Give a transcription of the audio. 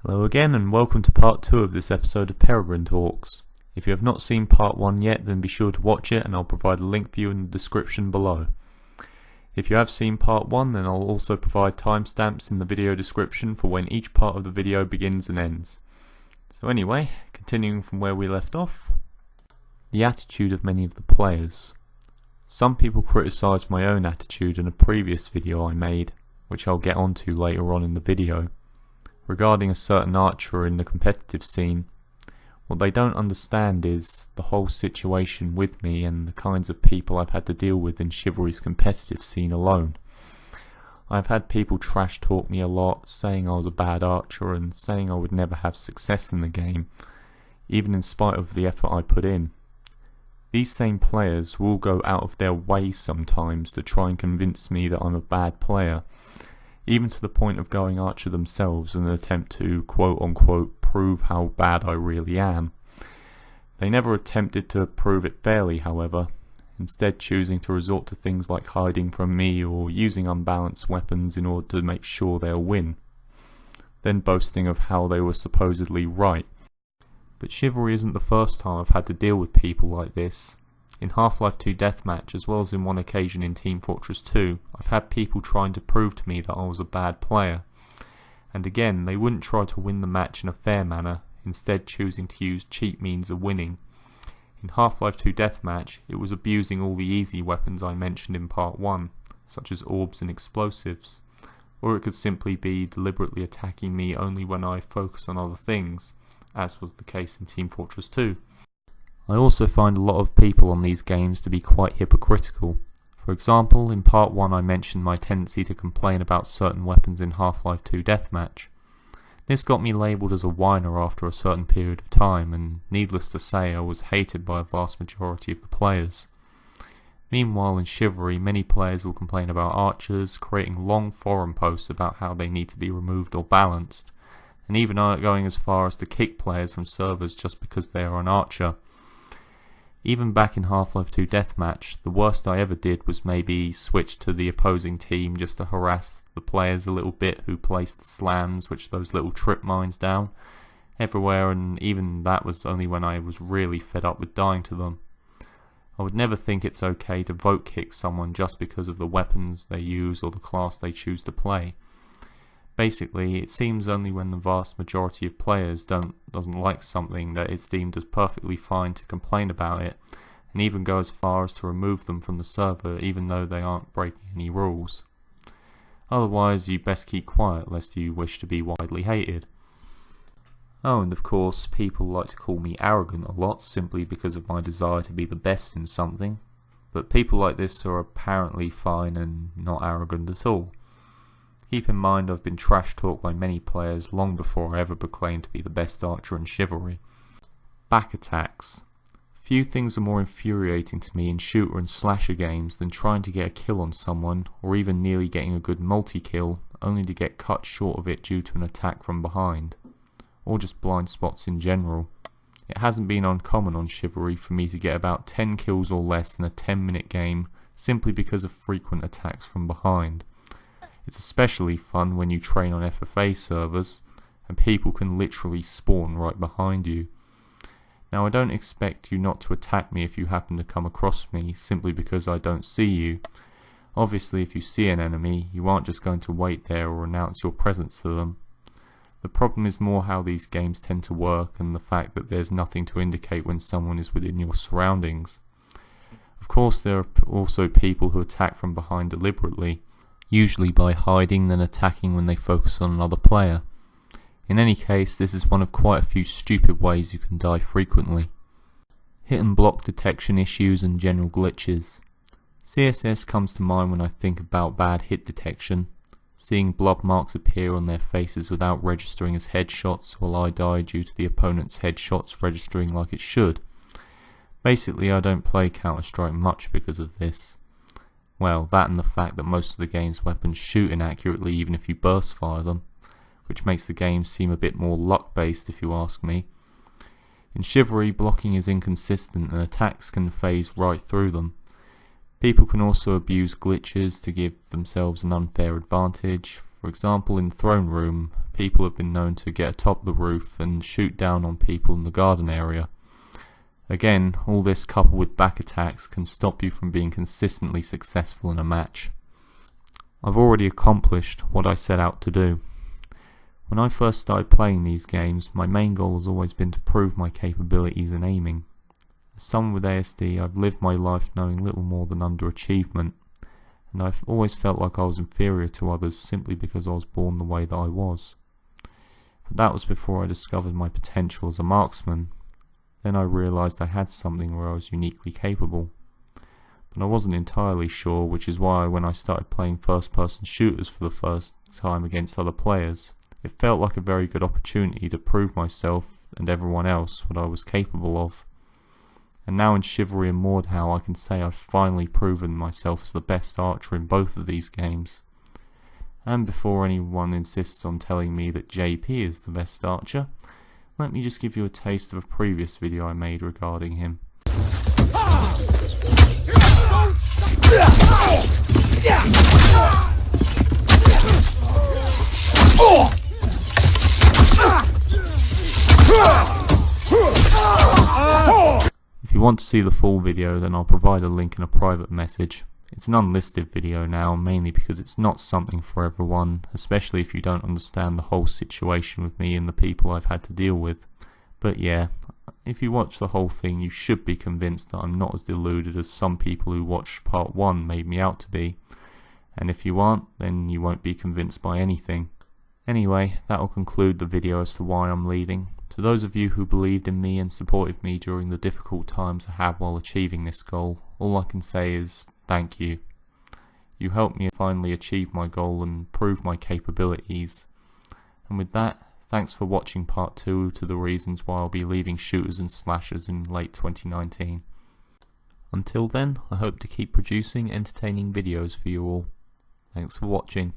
Hello again and welcome to part 2 of this episode of Peregr1ne Talks. If you have not seen part 1 yet, then be sure to watch it and I'll provide a link for you in the description below. If you have seen part 1, then I'll also provide timestamps in the video description for when each part of the video begins and ends. So anyway, continuing from where we left off, the attitude of many of the players. Some people criticised my own attitude in a previous video I made, which I'll get onto later on in the video, regarding a certain archer in the competitive scene. What they don't understand is the whole situation with me and the kinds of people I've had to deal with in Chivalry's competitive scene alone. I've had people trash talk me a lot, saying I was a bad archer and saying I would never have success in the game, even in spite of the effort I put in. These same players will go out of their way sometimes to try and convince me that I'm a bad player, even to the point of going archer themselves in an attempt to quote-unquote prove how bad I really am. They never attempted to prove it fairly, however, instead choosing to resort to things like hiding from me or using unbalanced weapons in order to make sure they'll win, then boasting of how they were supposedly right. But Chivalry isn't the first time I've had to deal with people like this. In Half-Life 2 Deathmatch, as well as in one occasion in Team Fortress 2, I've had people trying to prove to me that I was a bad player. And again, they wouldn't try to win the match in a fair manner, instead choosing to use cheap means of winning. In Half-Life 2 Deathmatch, it was abusing all the easy weapons I mentioned in Part 1, such as orbs and explosives. Or it could simply be deliberately attacking me only when I focus on other things, as was the case in Team Fortress 2. I also find a lot of people on these games to be quite hypocritical. For example, in Part 1 I mentioned my tendency to complain about certain weapons in Half-Life 2 Deathmatch. This got me labelled as a whiner after a certain period of time, and needless to say I was hated by a vast majority of the players. Meanwhile in Chivalry, many players will complain about archers, creating long forum posts about how they need to be removed or balanced, and even going as far as to kick players from servers just because they are an archer. Even back in Half-Life 2 Deathmatch, the worst I ever did was maybe switch to the opposing team just to harass the players a little bit who placed slams, which are those little trip mines down everywhere, and even that was only when I was really fed up with dying to them. I would never think it's okay to vote kick someone just because of the weapons they use or the class they choose to play. Basically, it seems only when the vast majority of players doesn't like something that it's deemed as perfectly fine to complain about it, and even go as far as to remove them from the server even though they aren't breaking any rules. Otherwise, you best keep quiet lest you wish to be widely hated. Oh, and of course, people like to call me arrogant a lot simply because of my desire to be the best in something, but people like this are apparently fine and not arrogant at all. Keep in mind I've been trash talked by many players long before I ever proclaimed to be the best archer in Chivalry. Back attacks. Few things are more infuriating to me in shooter and slasher games than trying to get a kill on someone, or even nearly getting a good multi-kill, only to get cut short of it due to an attack from behind. Or just blind spots in general. It hasn't been uncommon on Chivalry for me to get about 10 kills or less in a 10-minute game simply because of frequent attacks from behind. It's especially fun when you train on FFA servers, and people can literally spawn right behind you. Now I don't expect you not to attack me if you happen to come across me, simply because I don't see you. Obviously if you see an enemy, you aren't just going to wait there or announce your presence to them. The problem is more how these games tend to work and the fact that there's nothing to indicate when someone is within your surroundings. Of course there are also people who attack from behind deliberately, usually by hiding then attacking when they focus on another player. In any case, this is one of quite a few stupid ways you can die frequently. Hit and block detection issues and general glitches. CSS comes to mind when I think about bad hit detection, seeing blood marks appear on their faces without registering as headshots while I die due to the opponent's headshots registering like it should. Basically I don't play Counter-Strike much because of this. Well, that and the fact that most of the game's weapons shoot inaccurately even if you burst fire them, which makes the game seem a bit more luck-based if you ask me. In Chivalry, blocking is inconsistent and attacks can phase right through them. People can also abuse glitches to give themselves an unfair advantage. For example, in Throne Room, people have been known to get atop the roof and shoot down on people in the garden area. Again, all this coupled with back attacks can stop you from being consistently successful in a match. I've already accomplished what I set out to do. When I first started playing these games, my main goal has always been to prove my capabilities in aiming. As someone with ASD, I've lived my life knowing little more than underachievement, and I've always felt like I was inferior to others simply because I was born the way that I was. But that was before I discovered my potential as a marksman. Then I realised I had something where I was uniquely capable. But I wasn't entirely sure, which is why when I started playing first-person shooters for the first time against other players, it felt like a very good opportunity to prove myself and everyone else what I was capable of. And now in Chivalry and Mordhau I can say I've finally proven myself as the best archer in both of these games. And before anyone insists on telling me that JP is the best archer, let me just give you a taste of a previous video I made regarding him. If you want to see the full video, then I'll provide a link in a private message. It's an unlisted video now, mainly because it's not something for everyone, especially if you don't understand the whole situation with me and the people I've had to deal with. But yeah, if you watch the whole thing, you should be convinced that I'm not as deluded as some people who watched part 1 made me out to be. And if you aren't, then you won't be convinced by anything. Anyway, that'll conclude the video as to why I'm leaving. To those of you who believed in me and supported me during the difficult times I had while achieving this goal, all I can say is thank you. You helped me finally achieve my goal and prove my capabilities. And with that, thanks for watching part 2 to the reasons why I'll be leaving shooters and slashers in late 2019. Until then, I hope to keep producing entertaining videos for you all. Thanks for watching.